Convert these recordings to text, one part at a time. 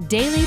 Daily.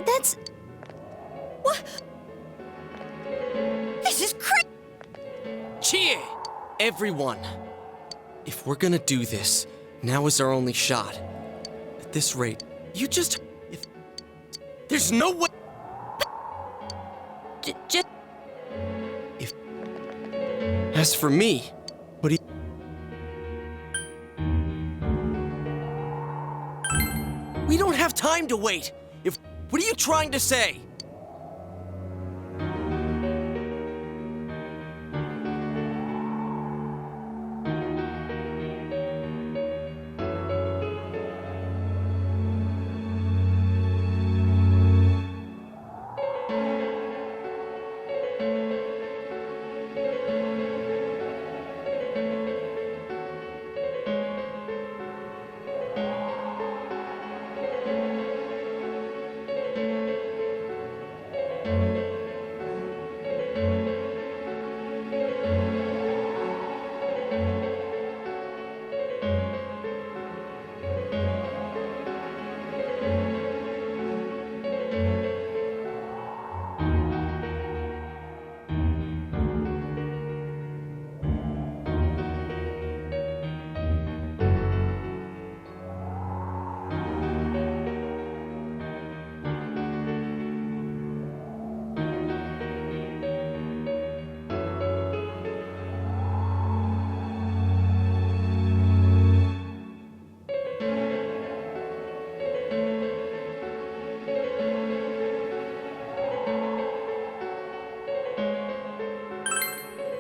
That's... What? This is crazy! Cheer! Everyone! If we're gonna do this, now is our only shot. At this rate, you just... There's no way... Just... As for me, what do you... We don't have time to wait! What are you trying to say?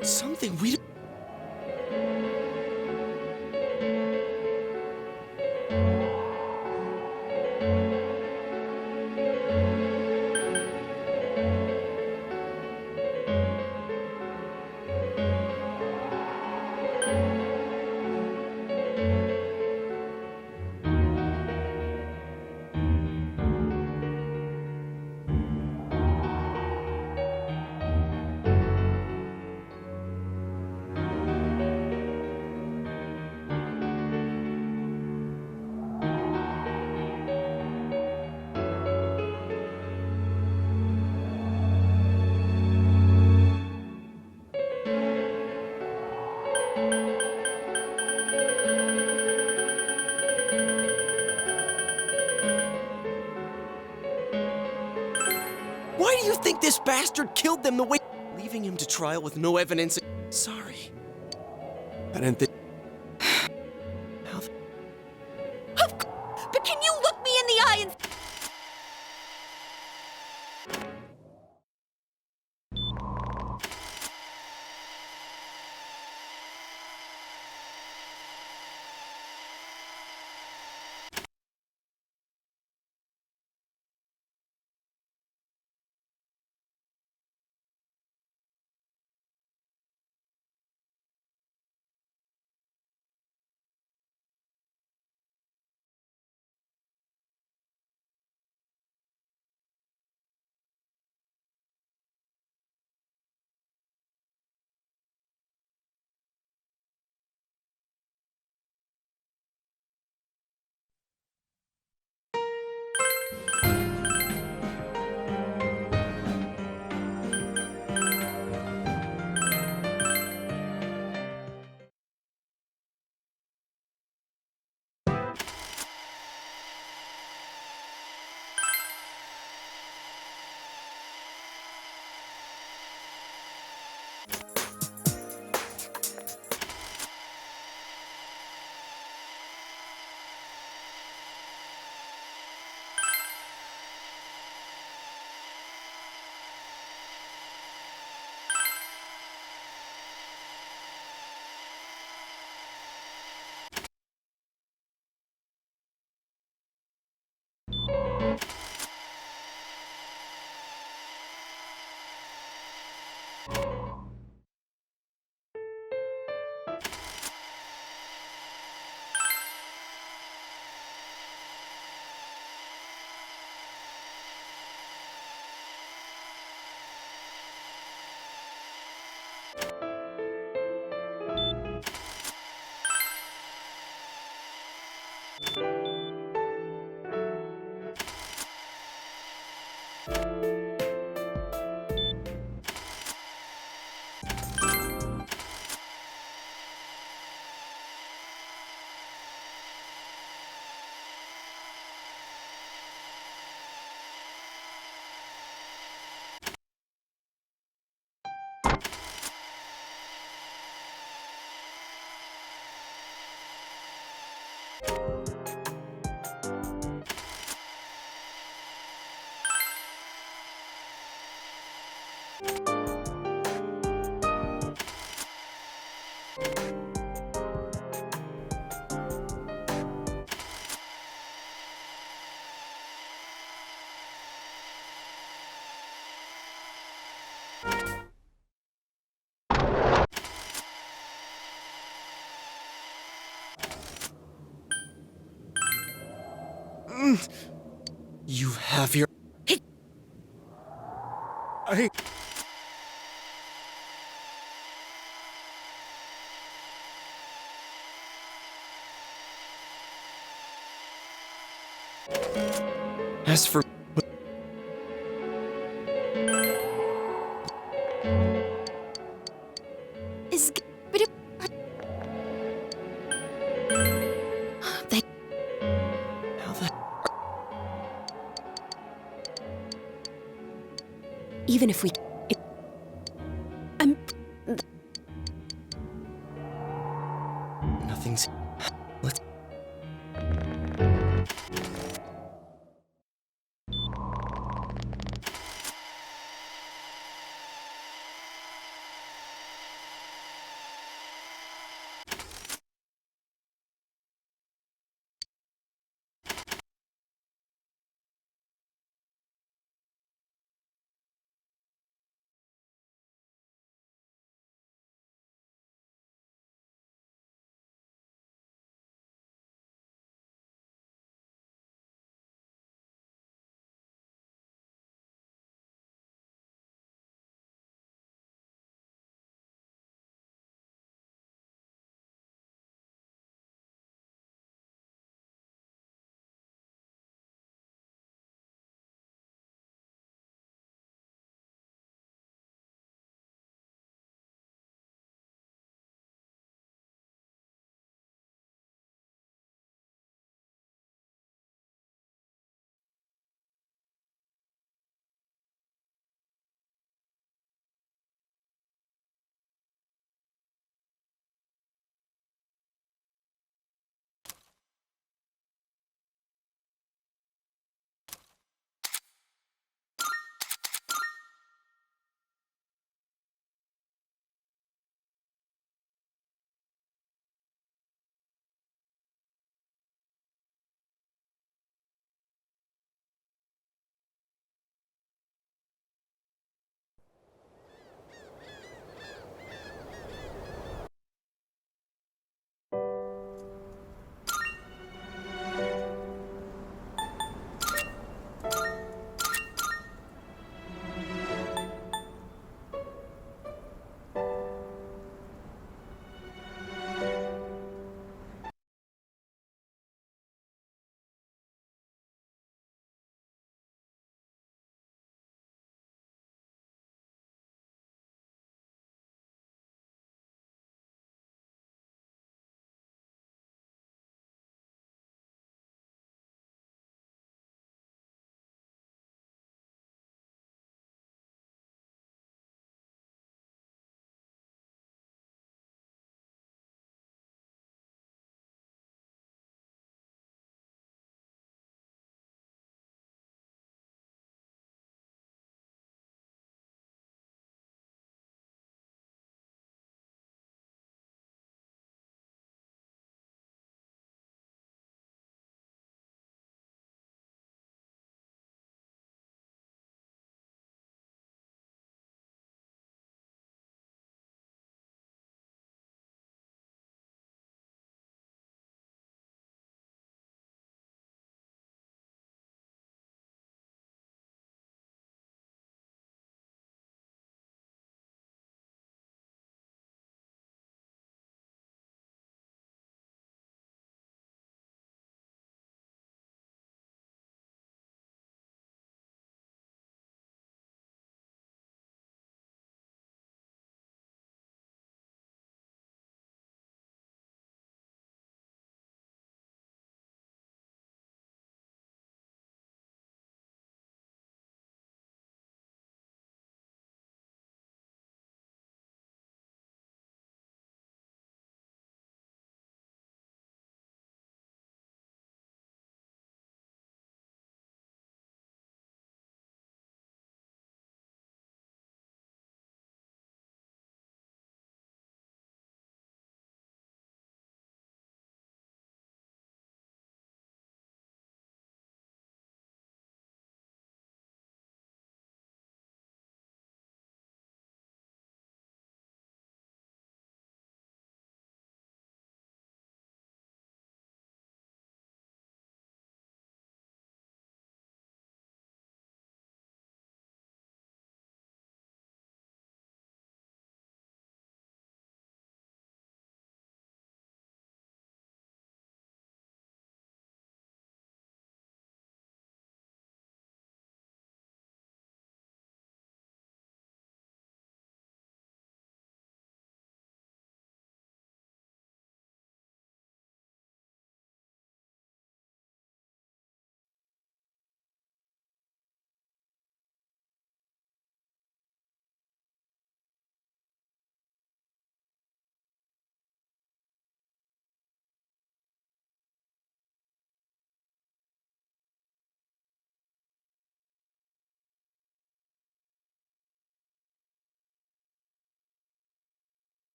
Something we... Why do you think this bastard killed them the way... Leaving him to trial with no evidence... Sorry. I didn't think... How the... But can you look me in the eye and... You have your... I... As for... Is... But it... They... How the... Even if we... I'm... Nothing's... Let's...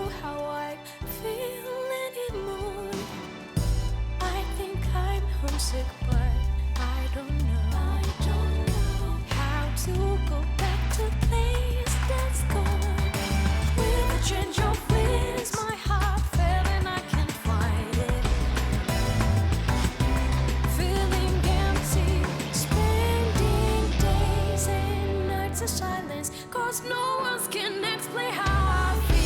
show how I feel anymore. I think I'm homesick, but I don't know how to go back to a place that's gone. With a change of winds, my heart fell and I can't find it. Feeling empty, spending days and nights in silence, 'cause no one can explain how I feel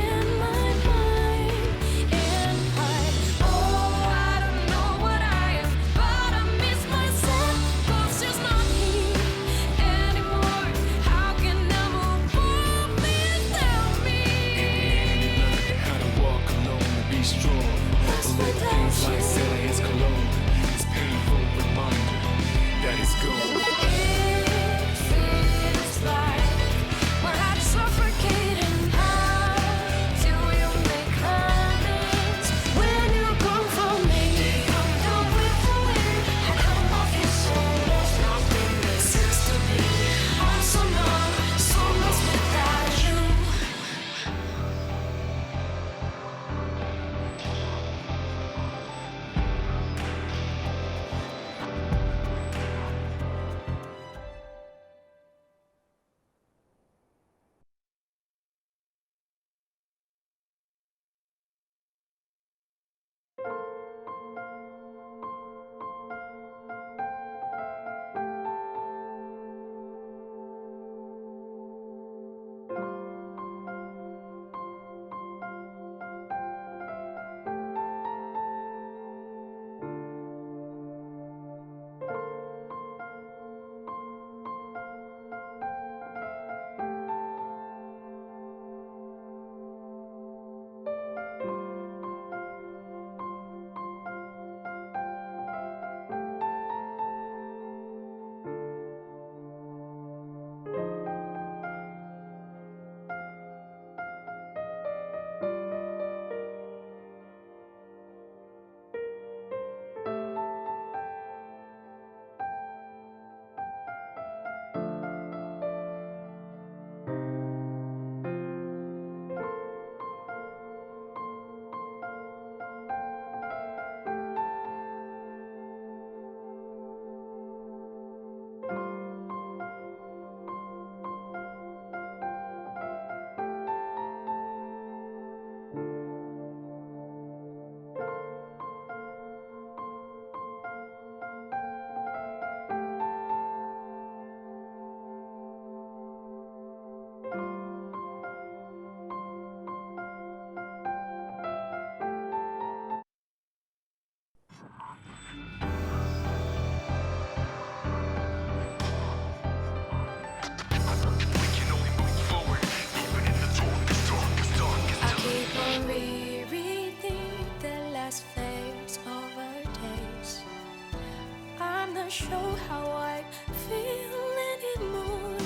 in my mind. And I don't know what I am, but I miss myself, 'cause she's not here anymore. How can I move on? Please tell me. How to walk alone and be strong. Little things like silly as cologne. It's painful reminder that it's gone. It feels like my heart's suffocating. How do you make amends when you come from me? Come down with the wind. I come off your soul. There's nothing makes sense to me. I'm so numb, so lost without you. We can only move forward, even in the darkest, darkest, darkest. I keep on rereading the last phase of our days. I'm not sure how I feel anymore.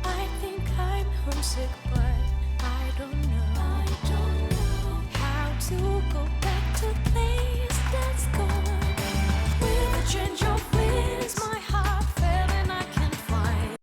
I think I'm homesick, but I don't know how to go back to a place that's gone. With a change of winds, my heart fell and I can't find.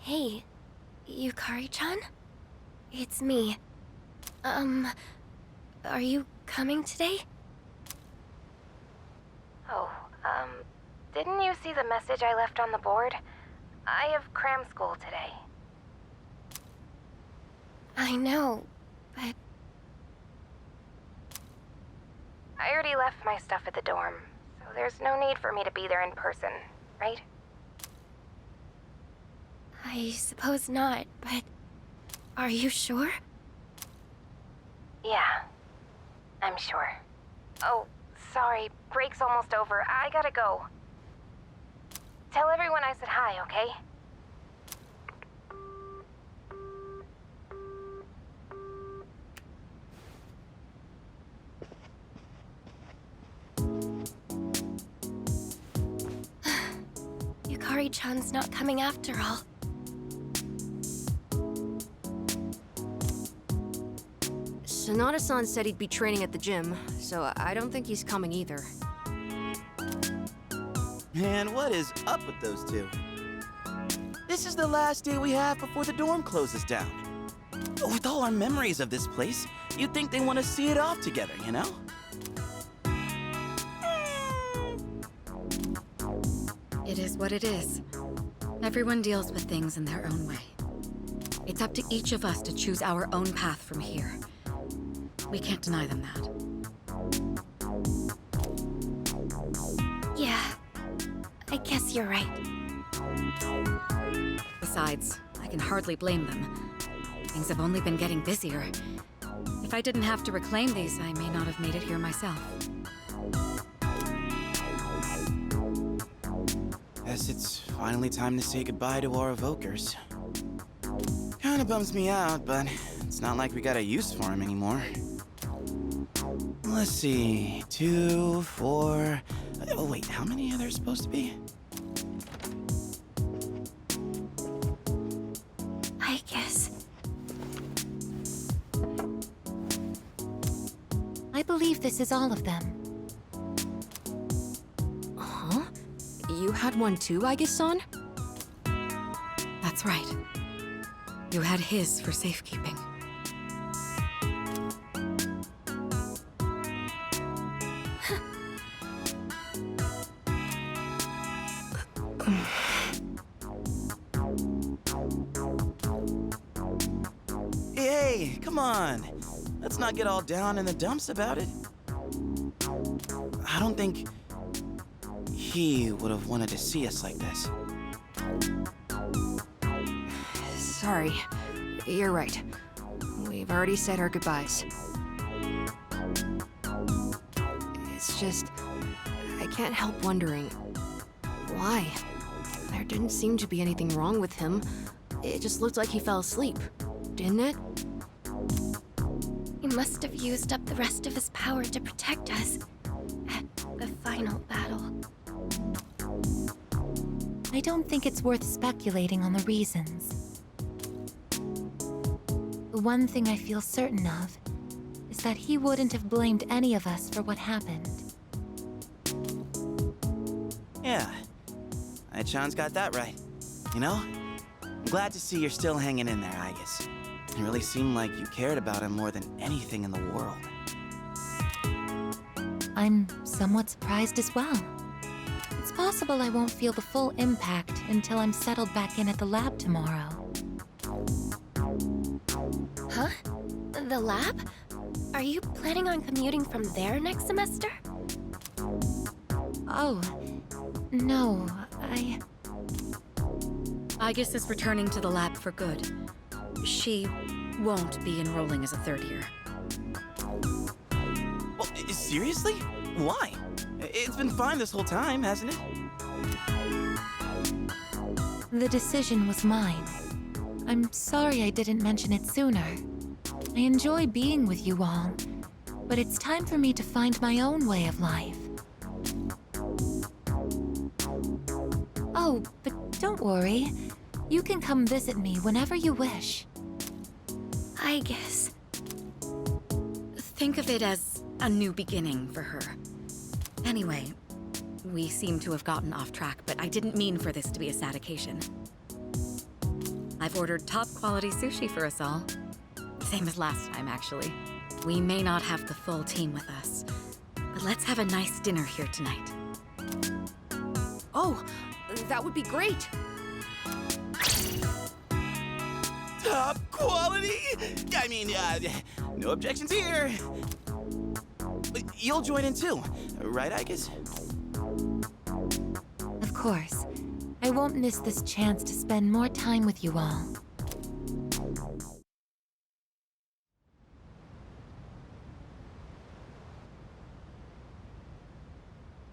Hey, Yukari-chan? It's me. Are you coming today? Oh, didn't you see the message I left on the board? I have cram school today. I know, but I already left my stuff at the dorm, so there's no need for me to be there in person, right? I suppose not, but are you sure? Yeah, I'm sure. Oh, sorry, break's almost over. I gotta go. Tell everyone I said hi, okay? Yukari-chan's not coming after all. Sonata-san said he'd be training at the gym, so I don't think he's coming either. Man, what is up with those two? This is the last day we have before the dorm closes down. With all our memories of this place, you'd think they want to see it off together, you know? It is what it is. Everyone deals with things in their own way. It's up to each of us to choose our own path from here. We can't deny them that. Yeah, I guess you're right. Besides, I can hardly blame them. Things have only been getting busier. If I didn't have to reclaim these, I may not have made it here myself. Guess it's finally time to say goodbye to our evokers. Kinda bums me out, but it's not like we got a use for them anymore. Let's see, 2, 4... Oh wait, how many are there supposed to be? I guess. I believe this is all of them. Huh? You had one too, Aigis-san? That's right. You had his for safekeeping. Hey, come on! Let's not get all down in the dumps about it. I don't think he would have wanted to see us like this. Sorry. You're right. We've already said our goodbyes. It's just... I can't help wondering... why? There didn't seem to be anything wrong with him. It just looked like he fell asleep, didn't it? He must have used up the rest of his power to protect us at the final battle. I don't think it's worth speculating on the reasons. The one thing I feel certain of is that he wouldn't have blamed any of us for what happened. Yeah, Ai-chan's got that right. You know, I'm glad to see you're still hanging in there, Aigis. It really seemed like you cared about him more than anything in the world. I'm somewhat surprised as well. It's possible I won't feel the full impact until I'm settled back in at the lab tomorrow. Huh? The lab? Are you planning on commuting from there next semester? Oh, no, Aigis is returning to the lab for good. She won't be enrolling as a third year. Well, seriously? Why? It's been fine this whole time, hasn't it? The decision was mine. I'm sorry I didn't mention it sooner. I enjoy being with you all, but it's time for me to find my own way of life. Oh, but don't worry. You can come visit me whenever you wish. I guess. Think of it as a new beginning for her. Anyway, we seem to have gotten off track, but I didn't mean for this to be a sad occasion. I've ordered top quality sushi for us all. Same as last time, actually. We may not have the full team with us, but let's have a nice dinner here tonight. Oh, that would be great. Top quality? I mean, no objections here. You'll join in too, right, Icus? Of course. I won't miss this chance to spend more time with you all.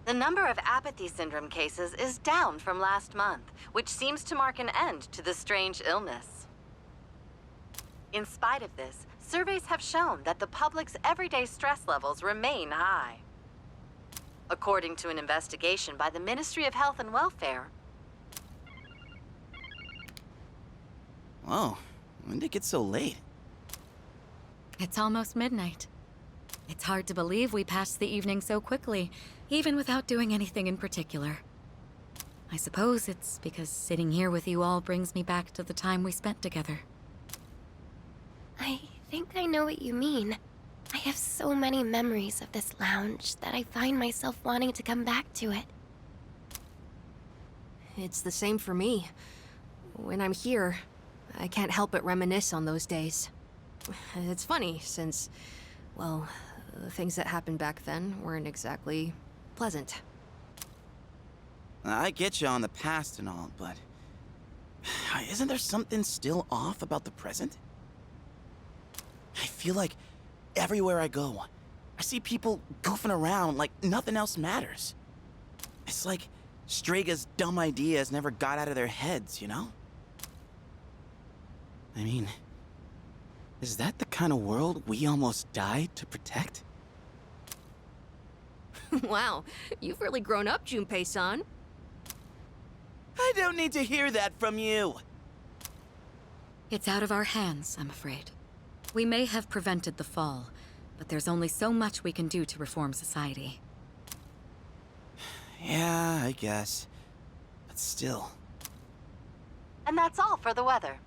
The number of apathy syndrome cases is down from last month, which seems to mark an end to the strange illness. In spite of this, surveys have shown that the public's everyday stress levels remain high. According to an investigation by the Ministry of Health and Welfare. Whoa, when did it get so late? It's almost midnight. It's hard to believe we passed the evening so quickly, even without doing anything in particular. I suppose it's because sitting here with you all brings me back to the time we spent together. I think I know what you mean. I have so many memories of this lounge that I find myself wanting to come back to it. It's the same for me. When I'm here, I can't help but reminisce on those days. It's funny, since, well, the things that happened back then weren't exactly pleasant. I get you on the past and all, but isn't there something still off about the present? I feel like everywhere I go, I see people goofing around like nothing else matters. It's like Straga's dumb ideas never got out of their heads, you know? I mean, is that the kind of world we almost died to protect? Wow, you've really grown up, Junpei-san. I don't need to hear that from you. It's out of our hands, I'm afraid. We may have prevented the fall, but there's only so much we can do to reform society. Yeah, I guess. But still. And that's all for the weather.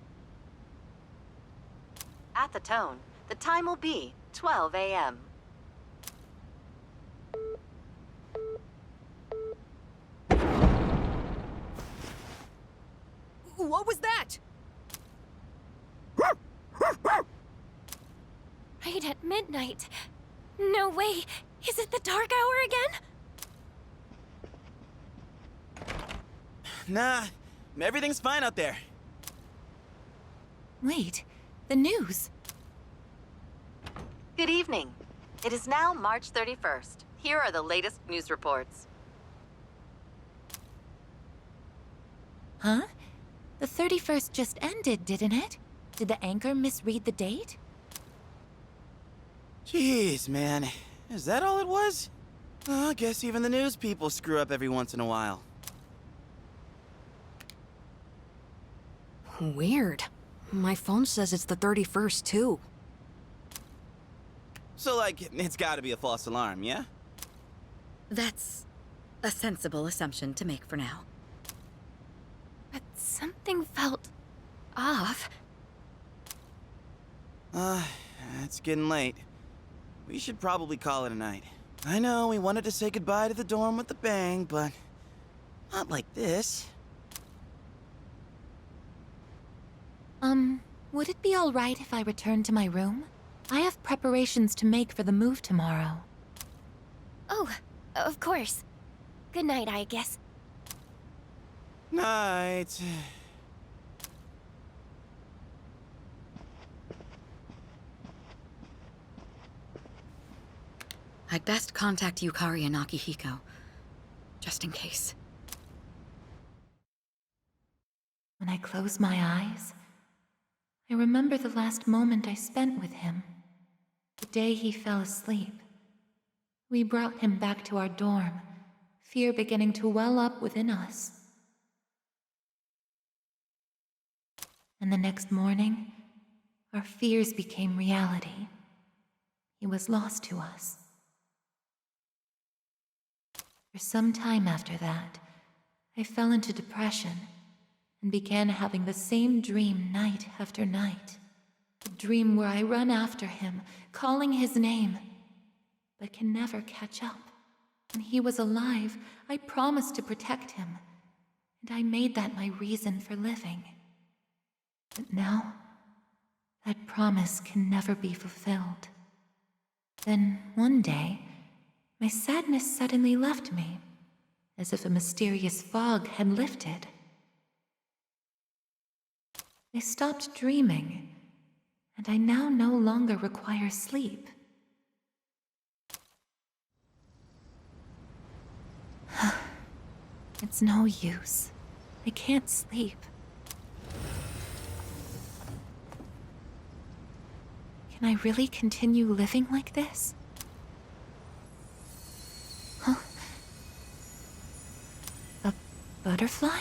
At the tone, the time will be 12 a.m. What was that? Right at midnight. No way. Is it the dark hour again? Nah, everything's fine out there. Wait, the news. Good evening. It is now March 31st. Here are the latest news reports. Huh? The 31st just ended, didn't it? Did the anchor misread the date? Jeez, man. Is that all it was? I guess even the news people screw up every once in a while. Weird. My phone says it's the 31st, too. So, like, it's gotta be a false alarm, yeah? That's a sensible assumption to make for now. But something felt off. It's getting late. We should probably call it a night. I know we wanted to say goodbye to the dorm with a bang, but not like this. Would it be all right if I returned to my room? I have preparations to make for the move tomorrow. Oh, of course. Good night, I guess. Night. I'd best contact Yukari and Akihiko, just in case. When I close my eyes, I remember the last moment I spent with him. The day he fell asleep. We brought him back to our dorm, fear beginning to well up within us. And the next morning, our fears became reality. He was lost to us. For some time after that, I fell into depression, and began having the same dream night after night. A dream where I run after him, calling his name, but can never catch up. When he was alive, I promised to protect him, and I made that my reason for living. But now, that promise can never be fulfilled. Then, one day, my sadness suddenly left me, as if a mysterious fog had lifted. I stopped dreaming, and I now no longer require sleep. It's no use. I can't sleep. Can I really continue living like this? Huh? A butterfly?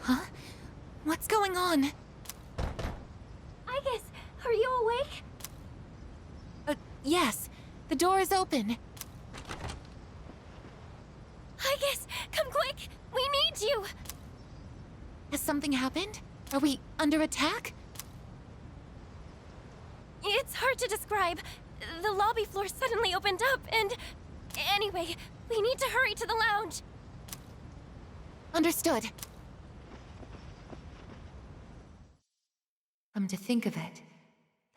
Huh? What's going on? Aigis, are you awake? Yes. The door is open. Aigis, come quick! We need you! Has something happened? Are we under attack? It's hard to describe. The lobby floor suddenly opened up and... Anyway, we need to hurry to the lounge. Understood. Come to think of it,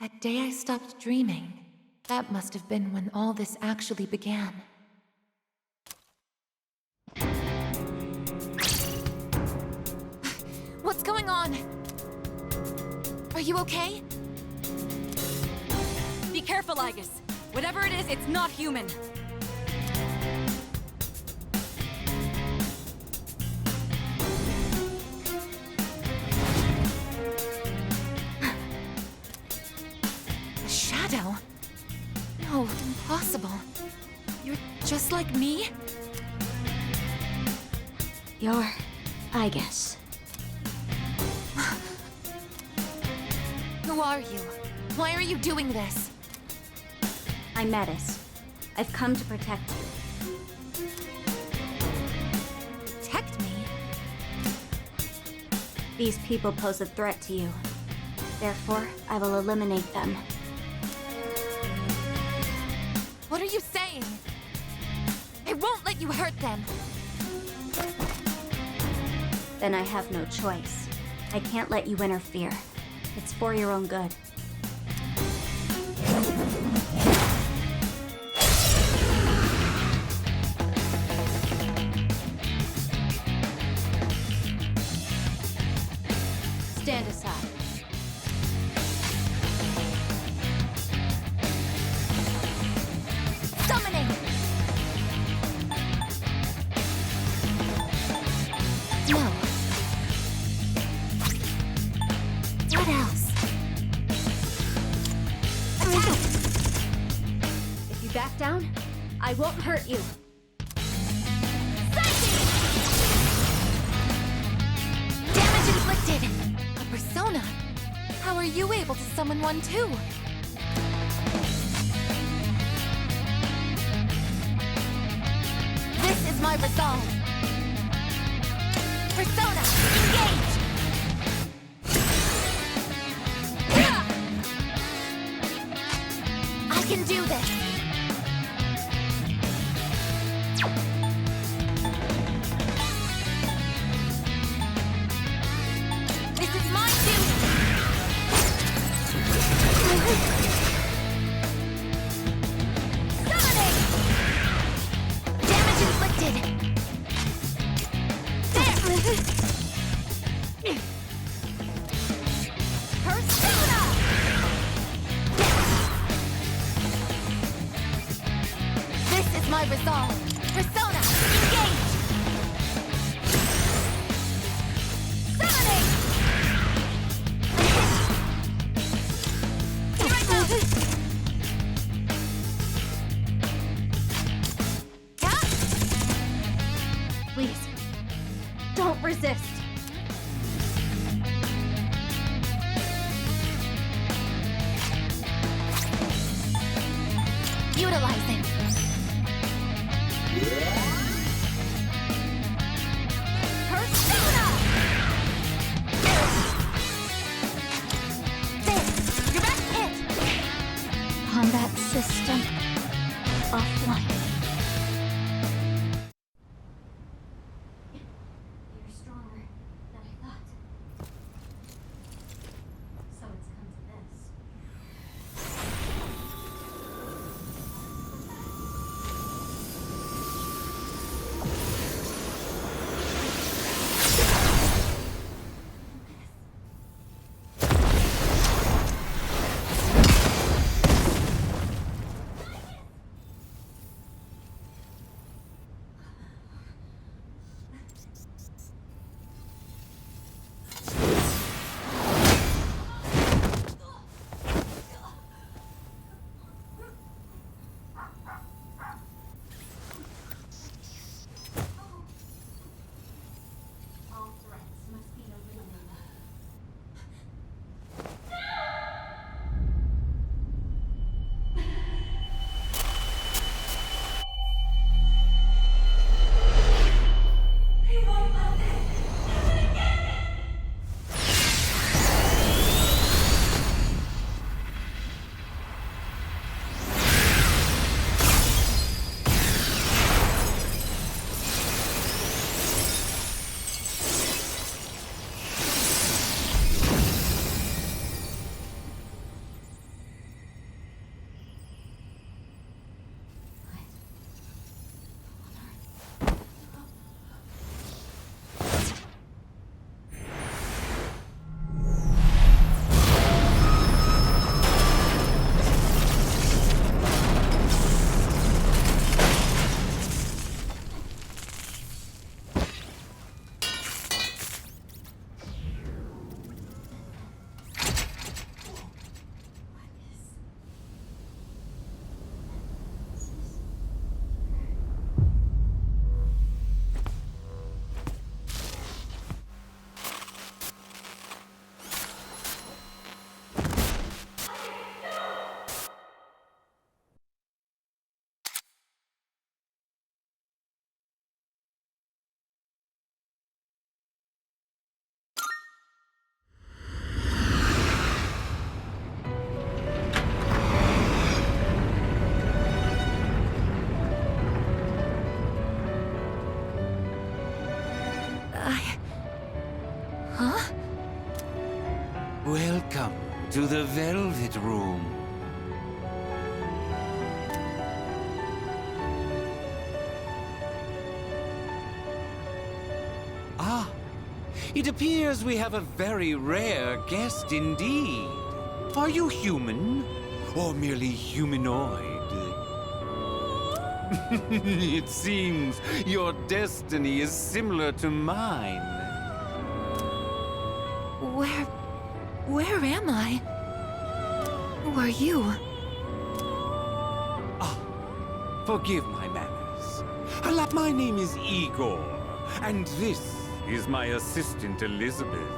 that day I stopped dreaming, that must have been when all this actually began. What's going on? Are you okay? Be careful, Aigis. Whatever it is, it's not human. A shadow? No, impossible. You're just like me? You're... Aigis. Who are you? Why are you doing this? I'm Metis. I've come to protect you. Protect me? These people pose a threat to you. Therefore, I will eliminate them. What are you saying? I won't let you hurt them. Then I have no choice. I can't let you interfere. It's for your own good. Stand aside. Summoning! No. What else? Attack! If you back down, I won't hurt you. Damage inflicted! A persona? How are you able to summon one too? This is my resolve. Persona, engage! I can do this! This is my duty! Summoning! Damage inflicted! Persona! This is my resolve. Persona, engage! Summoning! Here I go! Yeah? Please, don't resist. one. You're stronger than I thought. So it's come to this. All threats must be eliminated. Huh? Welcome to the Velvet Room. Ah, it appears we have a very rare guest indeed. Are you human? Or merely humanoid? It seems your destiny is similar to mine. Where am I? Who are you? Forgive my manners. My name is Igor, and this is my assistant Elizabeth.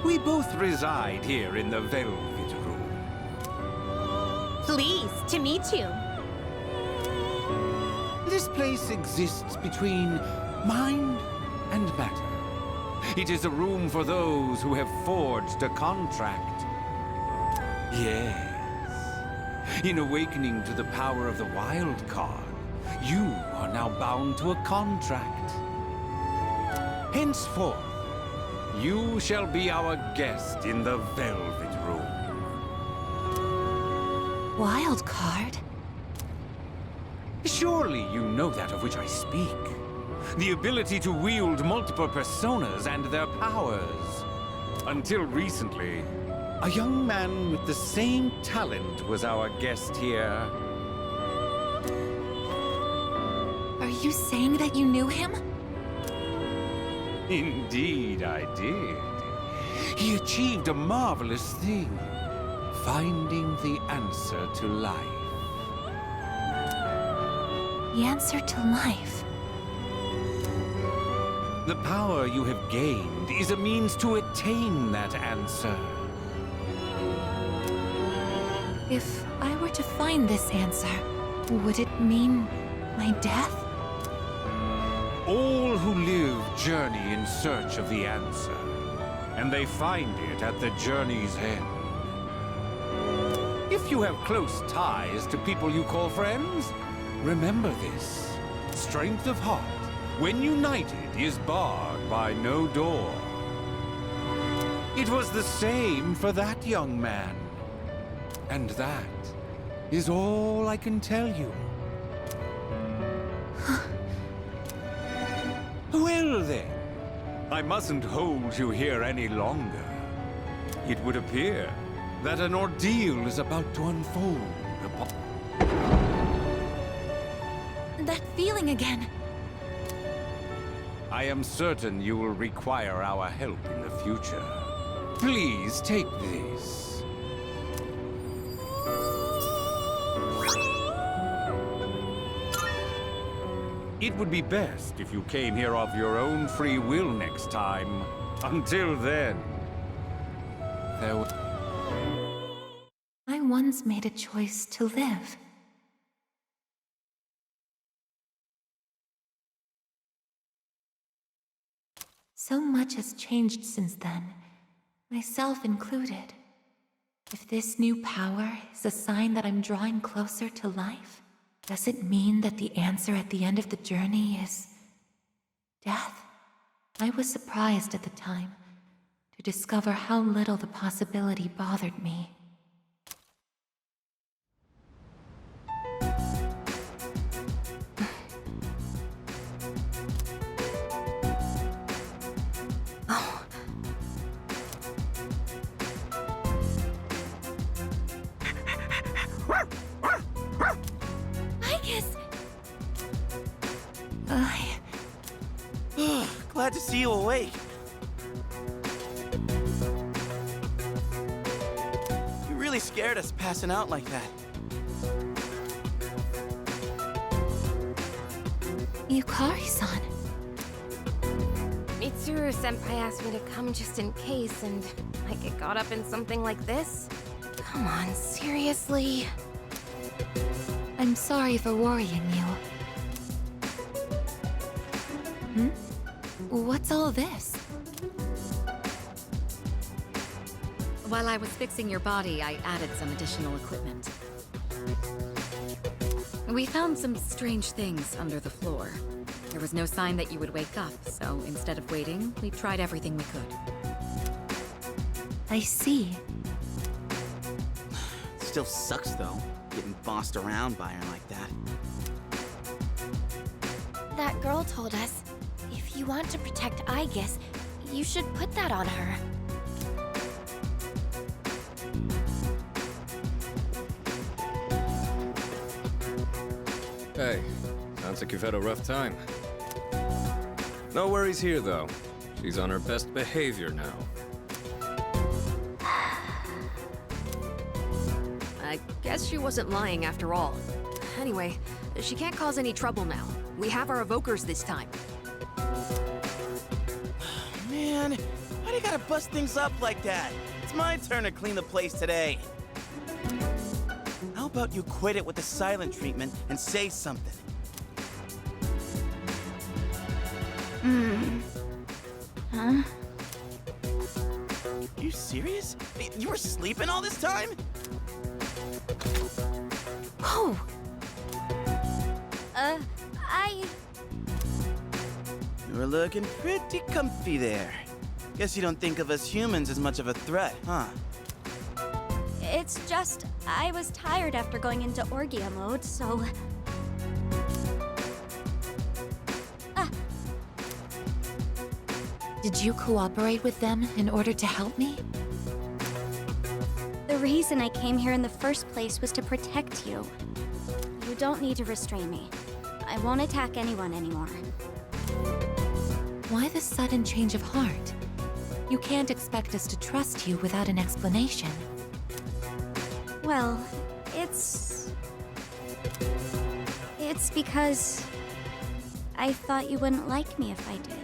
We both reside here in the Velvet Room. Pleased to meet you. This place exists between mind and matter. It is a room for those who have forged a contract. Yes. In awakening to the power of the wild card, you are now bound to a contract. Henceforth, you shall be our guest in the Velvet Room. Wild card? Surely you know that of which I speak. The ability to wield multiple personas and their powers. Until recently, a young man with the same talent was our guest here. Are you saying that you knew him? Indeed, I did. He achieved a marvelous thing, finding the answer to life. The answer to life? The power you have gained is a means to attain that answer. If I were to find this answer, would it mean my death? All who live journey in search of the answer, and they find it at the journey's end. If you have close ties to people you call friends, Remember this. Strength of heart, when united, is barred by no door. It was the same for that young man. And that is all I can tell you. Well then, I mustn't hold you here any longer. It would appear that an ordeal is about to unfold upon... That feeling again. I am certain you will require our help in the future. Please take this. It would be best if you came here of your own free will next time. Until then, there was... I once made a choice to live. So much has changed since then, myself included. If this new power is a sign that I'm drawing closer to life, does it mean that the answer at the end of the journey is death? I was surprised at the time to discover how little the possibility bothered me. Glad to see you awake. You really scared us passing out like that. Yukari-san. Mitsuru-senpai asked me to come just in case, and I get caught up in something like this? Come on, seriously? I'm sorry for worrying you. What's all this? While I was fixing your body, I added some additional equipment. We found some strange things under the floor. There was no sign that you would wake up, so instead of waiting, we tried everything we could. I see. Still sucks, though, getting bossed around by her like that. That girl told us, if you want to protect Aigis, you should put that on her. Hey, sounds like you've had a rough time. No worries here, though. She's on her best behavior now. I guess she wasn't lying after all. Anyway, she can't cause any trouble now. We have our evokers this time. Man, why do you gotta bust things up like that? It's my turn to clean the place today. How about you quit it with the silent treatment and say something? Huh? You serious? You were sleeping all this time? Whoa! You were looking pretty comfy there. Guess you don't think of us humans as much of a threat, huh? It's just, I was tired after going into Orgia mode, so... Did you cooperate with them in order to help me? The reason I came here in the first place was to protect you. You don't need to restrain me. I won't attack anyone anymore. Why the sudden change of heart? You can't expect us to trust you without an explanation. Well, it's because I thought you wouldn't like me if I did.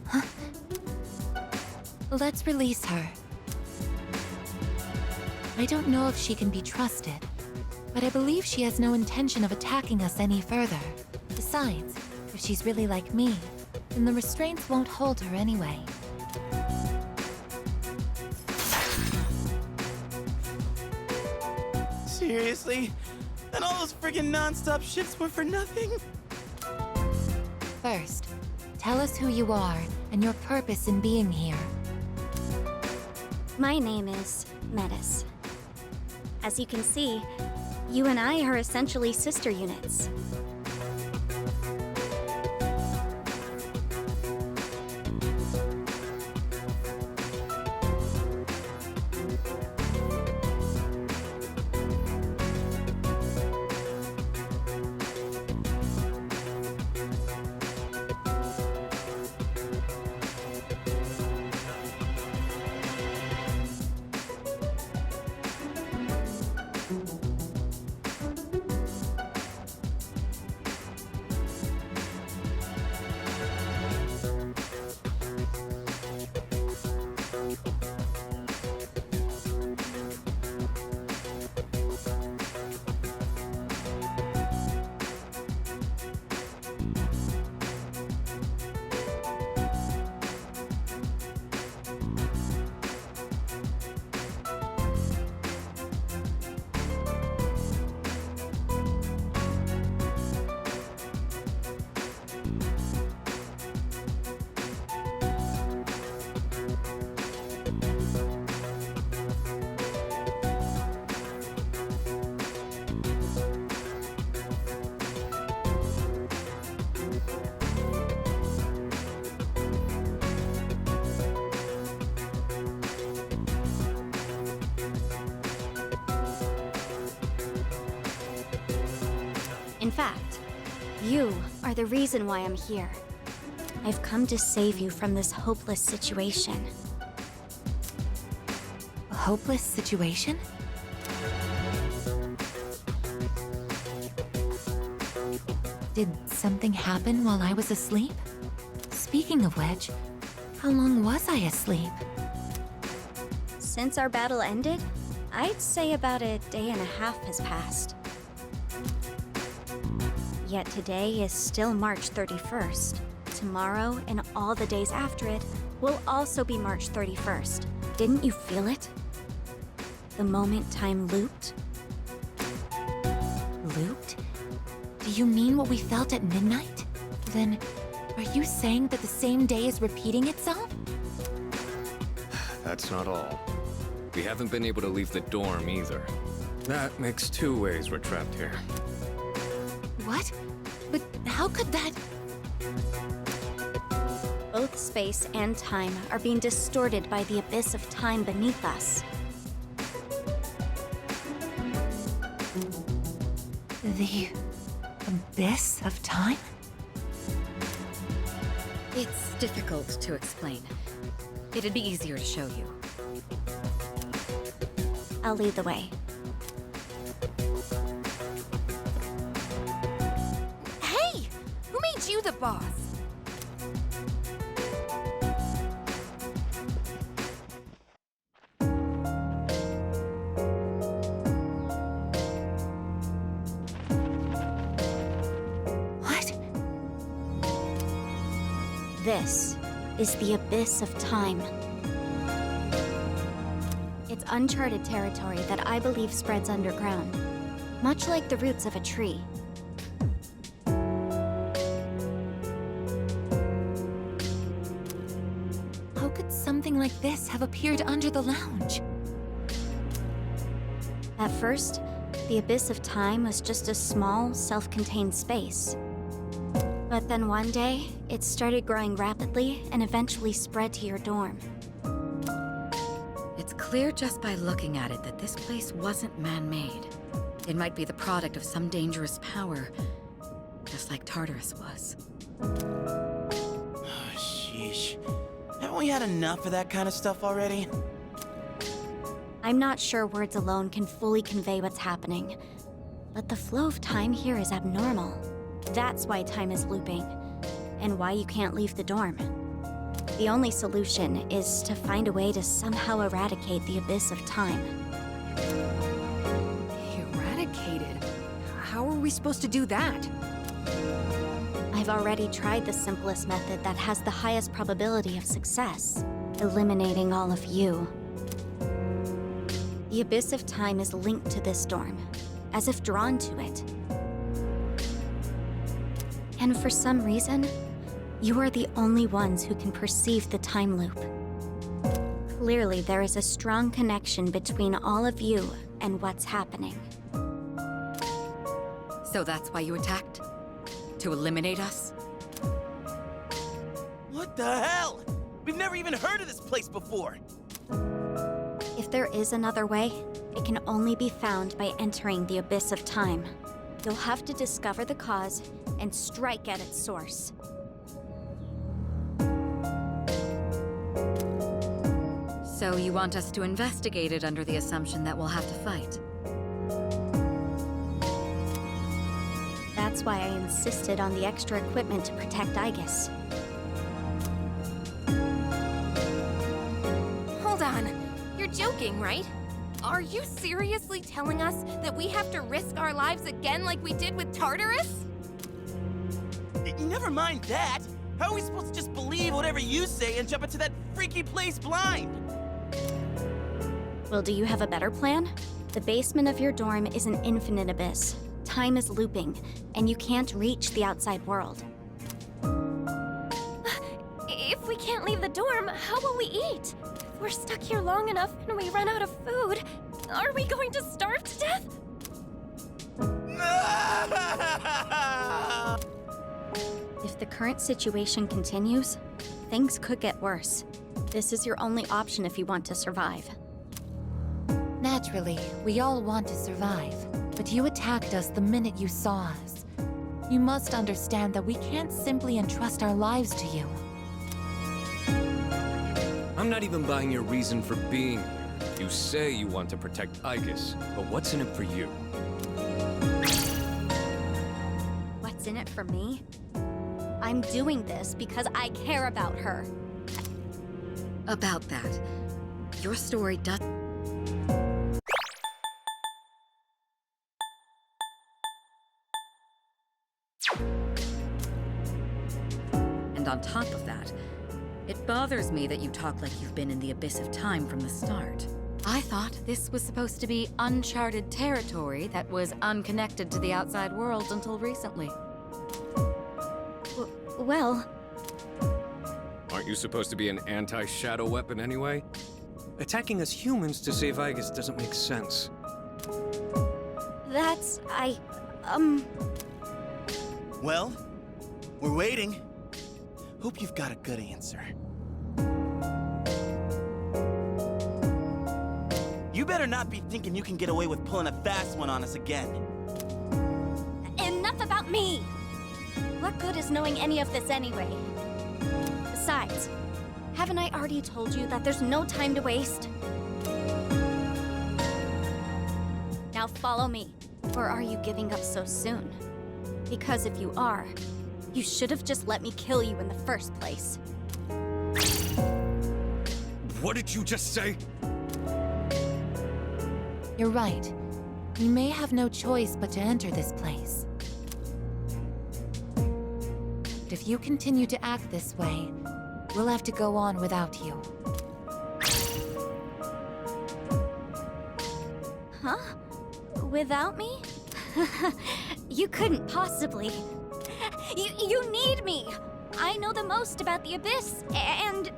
Huh? Let's release her. I don't know if she can be trusted, but I believe she has no intention of attacking us any further. Besides, if she's really like me, then the restraints won't hold her anyway. Seriously? And all those friggin' non-stop shifts were for nothing? First, tell us who you are and your purpose in being here. My name is Metis. As you can see, you and I are essentially sister units. In fact, you are the reason why I'm here. I've come to save you from this hopeless situation. A hopeless situation? Did something happen while I was asleep? Speaking of which, how long was I asleep? Since our battle ended, I'd say about a day and a half has passed. Yet today is still March 31st. Tomorrow and all the days after it will also be March 31st. Didn't you feel it? The moment time looped? Looped? Do you mean what we felt at midnight? Then, are you saying that the same day is repeating itself? That's not all. We haven't been able to leave the dorm either. That makes two ways we're trapped here. What? But how could that... Both space and time are being distorted by the abyss of time beneath us. The abyss of time? It's difficult to explain. It'd be easier to show you. I'll lead the way. Hey! Who made you the boss? What? This is the abyss of time. It's uncharted territory that I believe spreads underground, much like the roots of a tree. How could something like this have appeared under the lounge? At first, the abyss of time was just a small, self-contained space. But then one day, it started growing rapidly and eventually spread to your dorm. It's clear just by looking at it that this place wasn't man-made. It might be the product of some dangerous power, just like Tartarus was. Oh, sheesh. Haven't we had enough of that kind of stuff already? I'm not sure words alone can fully convey what's happening, but the flow of time here is abnormal. That's why time is looping, and why you can't leave the dorm. The only solution is to find a way to somehow eradicate the abyss of time. Eradicated? How are we supposed to do that? I've already tried the simplest method that has the highest probability of success, eliminating all of you. The abyss of time is linked to this dorm. as if drawn to it. And for some reason, you are the only ones who can perceive the time loop. Clearly, there is a strong connection between all of you and what's happening. So that's why you attacked? To eliminate us? What the hell? We've never even heard of this place before. If there is another way, it can only be found by entering the abyss of time. You'll have to discover the cause and strike at its source. So you want us to investigate it under the assumption that we'll have to fight? That's why I insisted on the extra equipment to protect Aigis. Hold on. You're joking, right? Are you seriously telling us that we have to risk our lives again like we did with Tartarus? Never mind that. How are we supposed to just believe whatever you say and jump into that freaky place blind? Well, do you have a better plan? The basement of your dorm is an infinite abyss. Time is looping, and you can't reach the outside world. If we can't leave the dorm, how will we eat? If we're stuck here long enough and we run out of food, are we going to starve to death? If the current situation continues, things could get worse. This is your only option if you want to survive. Naturally, we all want to survive, but you attacked us the minute you saw us. You must understand that we can't simply entrust our lives to you. I'm not even buying your reason for being here. You say you want to protect Aigis, but what's in it for you? What's in it for me? I'm doing this because I care about her. About that, your story does... And on top of that, it bothers me that you talk like you've been in the abyss of time from the start. I thought this was supposed to be uncharted territory that was unconnected to the outside world until recently. Well... Aren't you supposed to be an anti-shadow weapon anyway? Attacking us humans to save Aigis doesn't make sense. That's... Well, we're waiting. Hope you've got a good answer. You better not be thinking you can get away with pulling a fast one on us again. Enough about me! What good is knowing any of this anyway? Besides, haven't I already told you that there's no time to waste? Now follow me. Or are you giving up so soon? Because if you are, you should have just let me kill you in the first place. What did you just say? You're right. We may have no choice but to enter this place. But if you continue to act this way, we'll have to go on without you. Huh? Without me? You couldn't possibly. You need me! I know the most about the Abyss, and...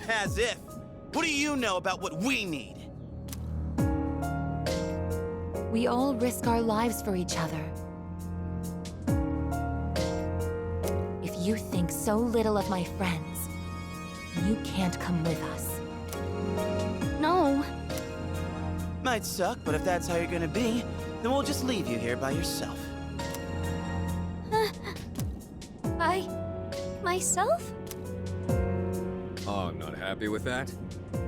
As if. What do you know about what we need? We all risk our lives for each other. If you think so little of my friends, you can't come with us. No. Might suck, but if that's how you're gonna be, then we'll just leave you here by yourself. By... myself? Oh, not happy with that?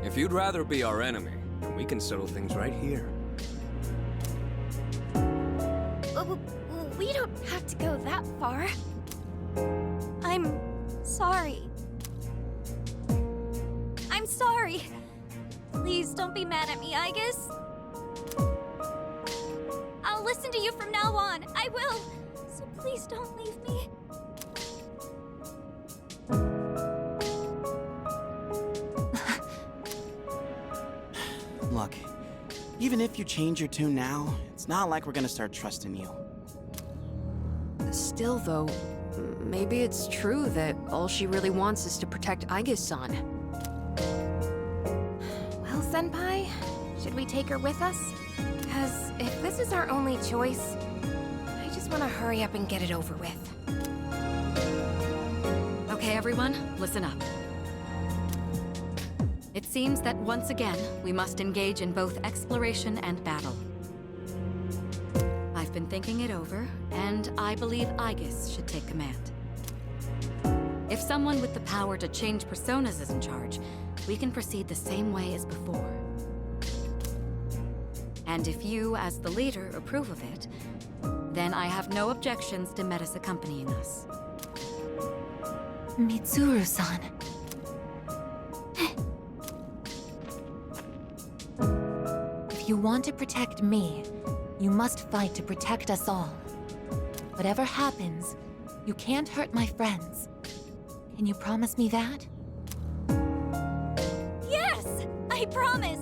If you'd rather be our enemy, then we can settle things right here. We don't have to go that far. I'm sorry. I'm sorry. Please don't be mad at me, Aigis. I'll listen to you from now on. I will. So please don't leave me. Look, Even if you change your tune now, it's not like we're gonna start trusting you. Still, though, maybe it's true that all she really wants is to protect Aigis-san. Well, Senpai, should we take her with us? Because if this is our only choice, I just want to hurry up and get it over with. Okay, everyone, listen up. It seems that once again, we must engage in both exploration and battle. I've been thinking it over, and I believe Aigis should take command. If someone with the power to change personas is in charge, we can proceed the same way as before. And if you, as the leader, approve of it, then I have no objections to Metis accompanying us. Mitsuru-san. If you want to protect me, you must fight to protect us all. Whatever happens, you can't hurt my friends. Can you promise me that? Yes! I promise!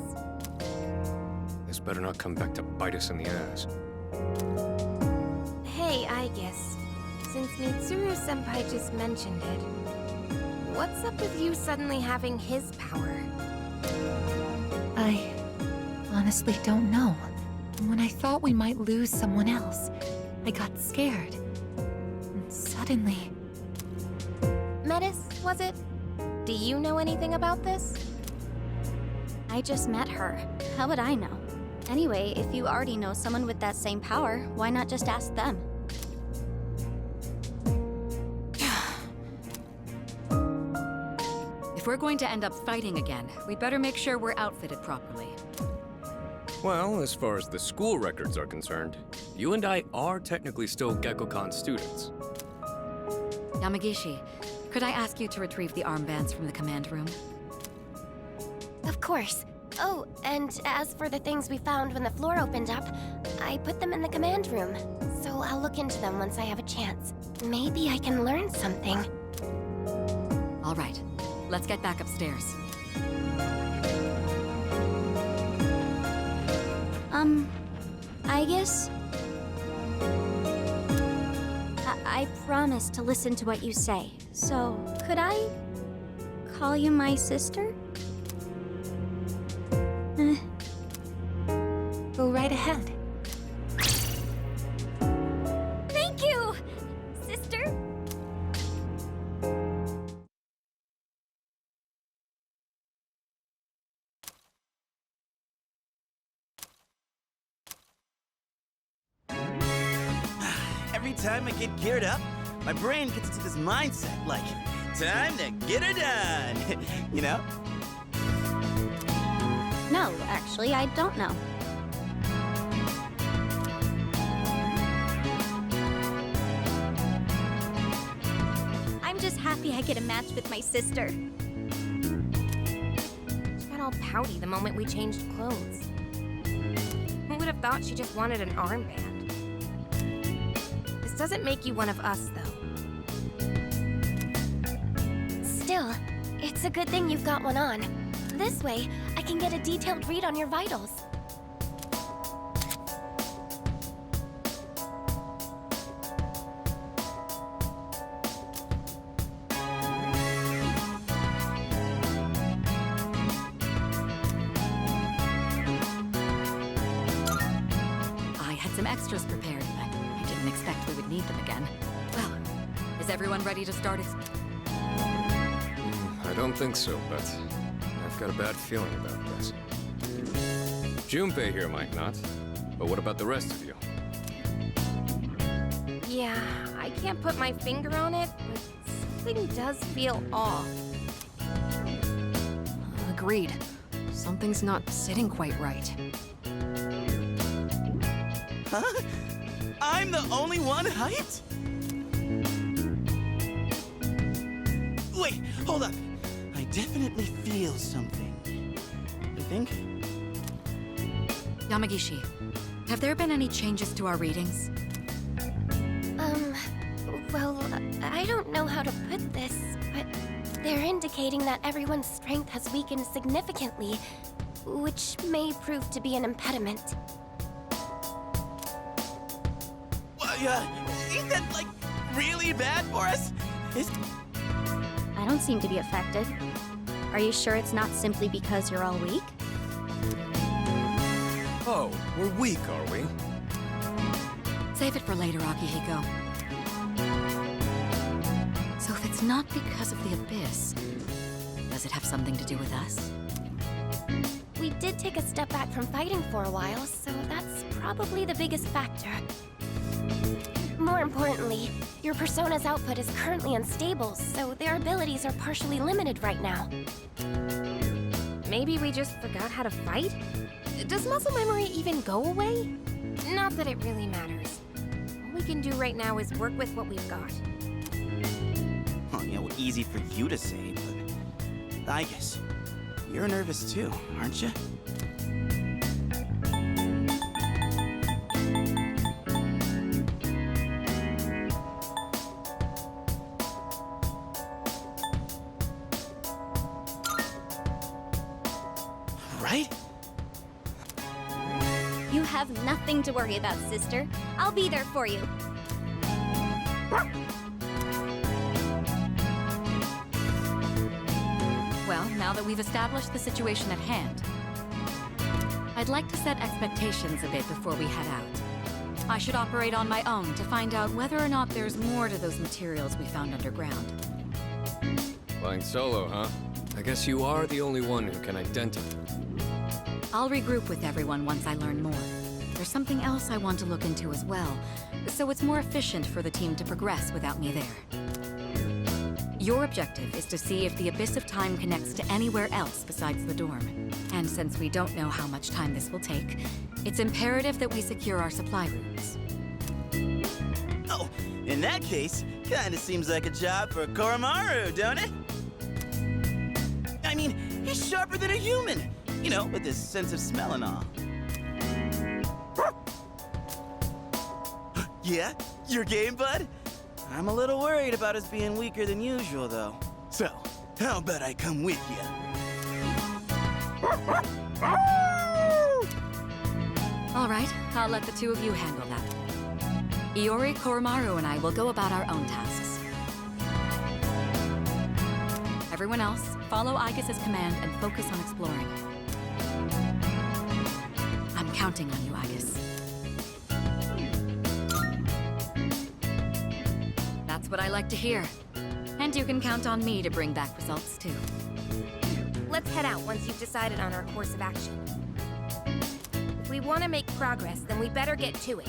This better not come back to bite us in the ass. Hey, Aigis. Since Mitsuru-senpai just mentioned it, what's up with you suddenly having his power? I honestly don't know. When I thought we might lose someone else, I got scared. And suddenly... Metis, was it? Do you know anything about this? I just met her. How would I know? Anyway, if you already know someone with that same power, why not just ask them? If we're going to end up fighting again, we'd better make sure we're outfitted properly. Well, as far as the school records are concerned, you and I are technically still Gekkokan students. Yamagishi, could I ask you to retrieve the armbands from the command room? Of course. Oh, and as for the things we found when the floor opened up, I put them in the command room. So I'll look into them once I have a chance. Maybe I can learn something. All right, let's get back upstairs. Aigis? I promise to listen to what you say. So, could I call you my sister? Go right ahead. Thank you, sister! Every time I get geared up, my brain gets into this mindset like, time to get her done. You know? No, actually, I don't know. I'm just happy I get a match with my sister. She got all pouty the moment we changed clothes. Who would have thought she just wanted an armband? This doesn't make you one of us, though. Still, it's a good thing you've got one on. This way, I can get a detailed read on your vitals. I had some extras prepared, but I didn't expect we would need them again. Well, is everyone ready to start I don't think so, but I've got a bad feeling about this. Junpei here might not, but what about the rest of you? Yeah, I can't put my finger on it, but something does feel off. Agreed. Something's not sitting quite right. Huh? I'm the only one hyped? Wait, hold up. I definitely feel something. You think? Yamagishi, have there been any changes to our readings? Well, I don't know how to put this, but they're indicating that everyone's strength has weakened significantly, which may prove to be an impediment. Is that, like, really bad for us? I don't seem to be affected. Are you sure it's not simply because you're all weak? Oh, we're weak, are we? Save it for later, Akihiko. So if it's not because of the Abyss, does it have something to do with us? We did take a step back from fighting for a while, so that's probably the biggest factor. More importantly, your Persona's output is currently unstable, so their abilities are partially limited right now. Maybe we just forgot how to fight? Does muscle memory even go away? Not that it really matters. All we can do right now is work with what we've got. Well, easy for you to say, but I guess you're nervous too, aren't you? Right? You have nothing to worry about, sister. I'll be there for you. Well, now that we've established the situation at hand, I'd like to set expectations a bit before we head out. I should operate on my own to find out whether or not there's more to those materials we found underground. Flying solo, huh? I guess you are the only one who can identify. I'll regroup with everyone once I learn more. There's something else I want to look into as well, so it's more efficient for the team to progress without me there. Your objective is to see if the Abyss of Time connects to anywhere else besides the dorm. And since we don't know how much time this will take, it's imperative that we secure our supply routes. Oh, in that case, kinda seems like a job for Koromaru, don't it? I mean, he's sharper than a human, you know, with his sense of smell and all. Yeah? Your game, bud? I'm a little worried about us being weaker than usual, though. So, how about I come with you? All right, I'll let the two of you handle that. Iori, Koromaru, and I will go about our own tasks. Everyone else, follow Aigis' command and focus on exploring. I'm counting on you, Aigis. That's what I like to hear. And you can count on me to bring back results, too. Let's head out once you've decided on our course of action. If we want to make progress, then we better get to it.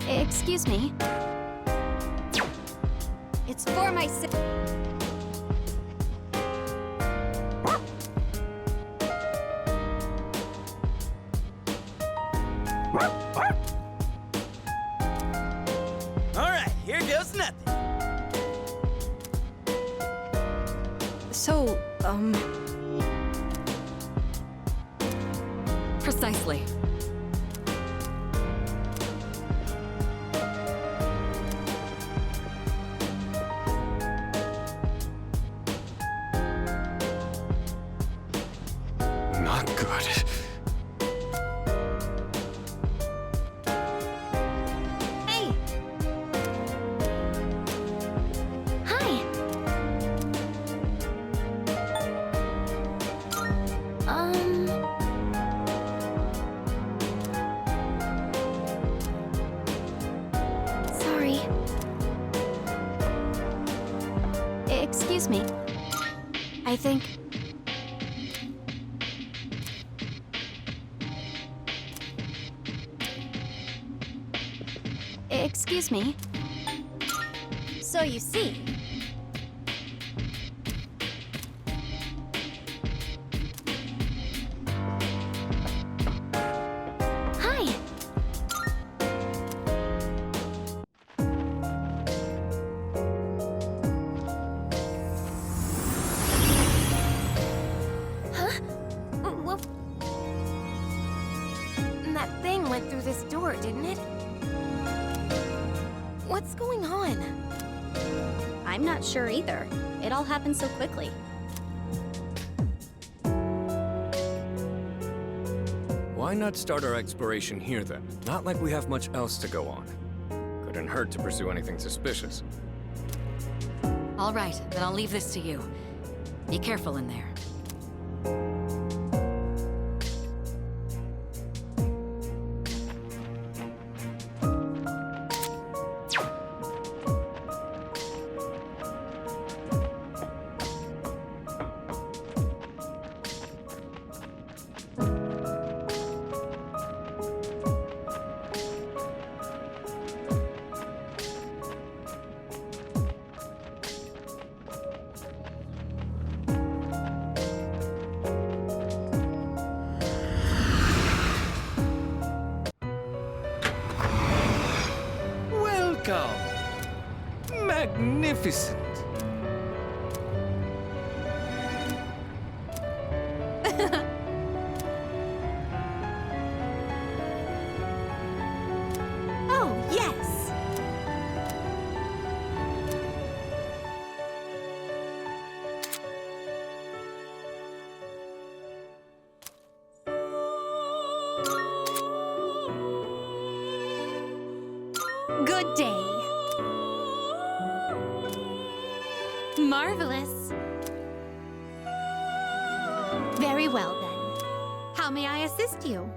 Excuse me. It's for my All right, here goes nothing. So, Precisely. Not good. Hey! Hi! Sorry. Excuse me. I think... Excuse me. So you see... Hi! Huh? Well, that thing went through this door, didn't it? What's going on? I'm not sure either. It all happened so quickly. Why not start our exploration here then? Not like we have much else to go on. Couldn't hurt to pursue anything suspicious. All right, then I'll leave this to you. Be careful in there. Welcome! Magnificent! Oh, yes! Good day. Marvelous. Very well, then. How may I assist you?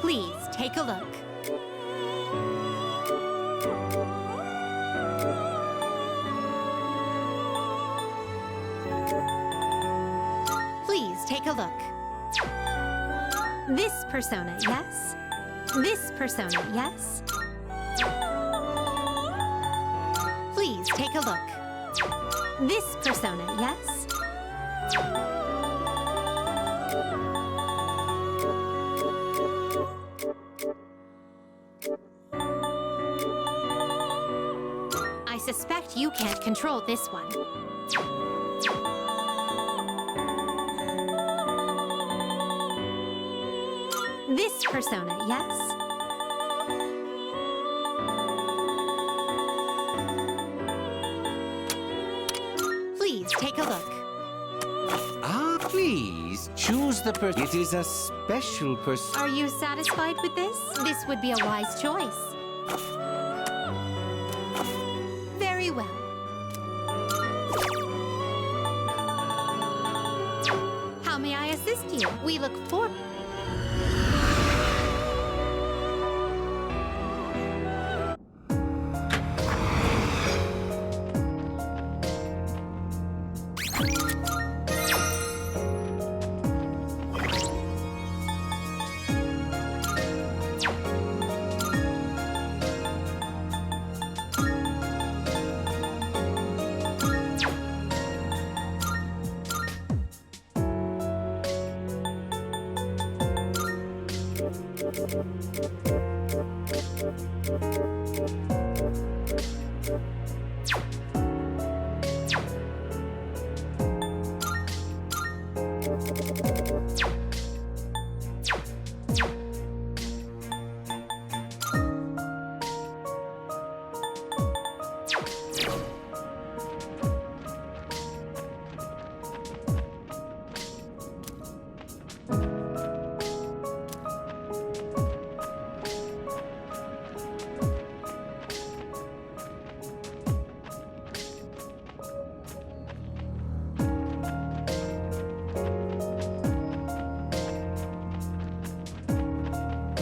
Please take a look. Please take a look. This persona, yes? This persona, yes? Please take a look. This persona, yes? suspect you can't control this one. This persona, yes? Please take a look. Ah, please, choose the person. It is a special person. Are you satisfied with this? This would be a wise choice. Very well. How may I assist you? We look forward.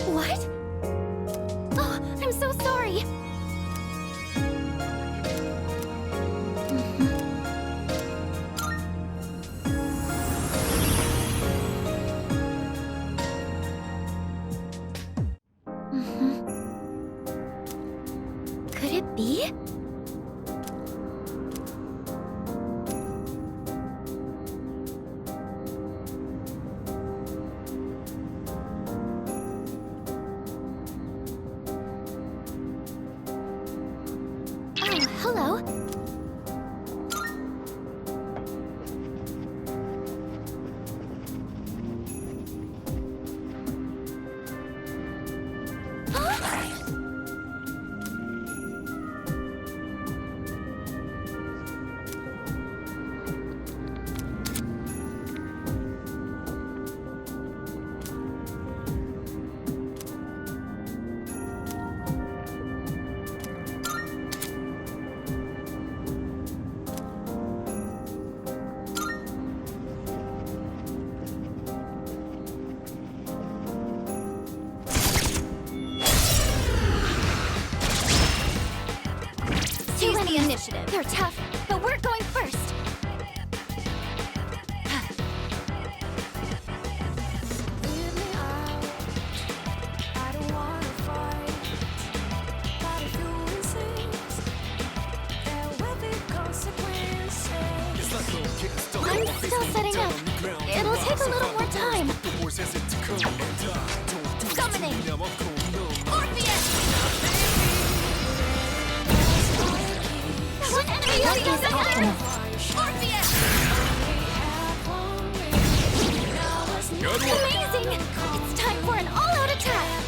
What? Oh, I'm so sorry. Could it be? Oh, hello. Seize the initiative. They're tough, but we're going first. Leave me out. I don't wanna fight, but if you insist, there will be consequences. I'm still setting up. It'll take a little more time. Summoning! Orpheus! One enemy has been defeated! Orpheus! Amazing! It's time for an all-out attack!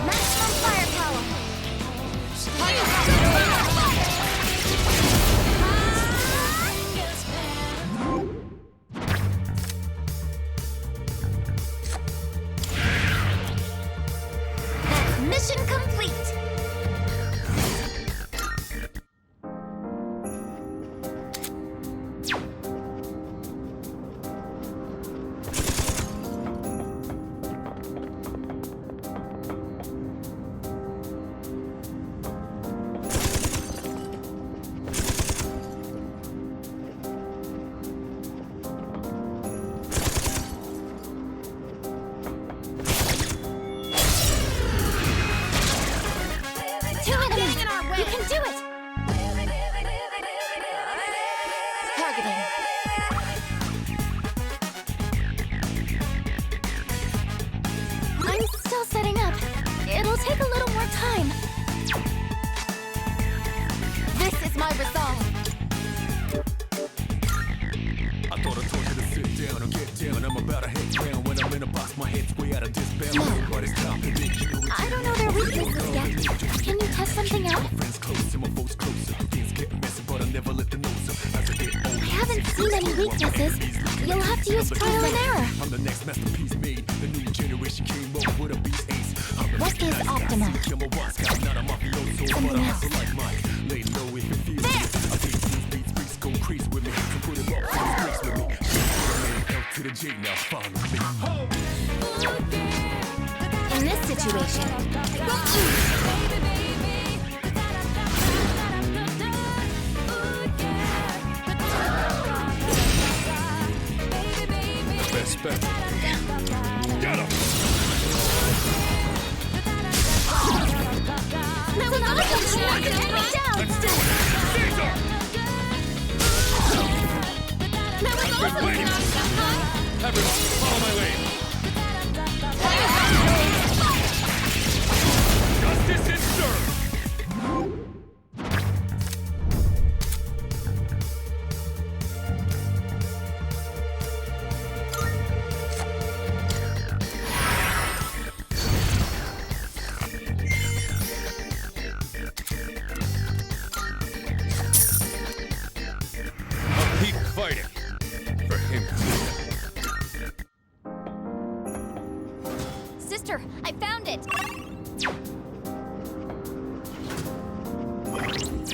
Maximum firepower! Mission complete! I don't know their weaknesses yet. Can you test something out? I haven't seen any weaknesses. You'll have to use trial and error. What is optimal? Something else. In this situation, Best bet. Get him! That was awesome! Down! Let's do it! Caesar! That was Good awesome! waiting. Everyone, follow my lead. Justice is served! I'll keep fighting. For him. Sister, I found it! Oh, hello. Oh,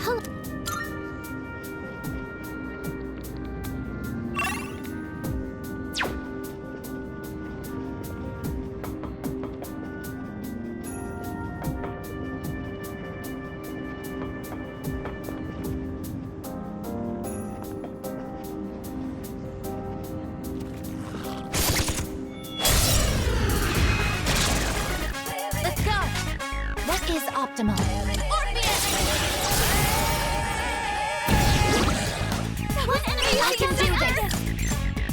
hello. Let's go! What is optimal? What enemy I can do this!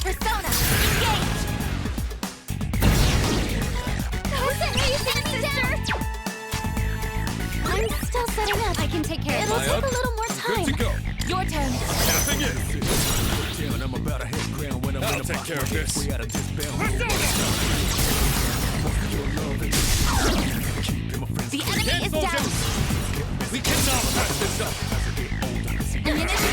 Persona, engage! That was amazing, sister! I'm still setting up. I can take care of It'll it. take a little more time. Good to go. Your turn. Tapping in. I'll take care of this. The enemy is down. We cannot pass this up. Ammunition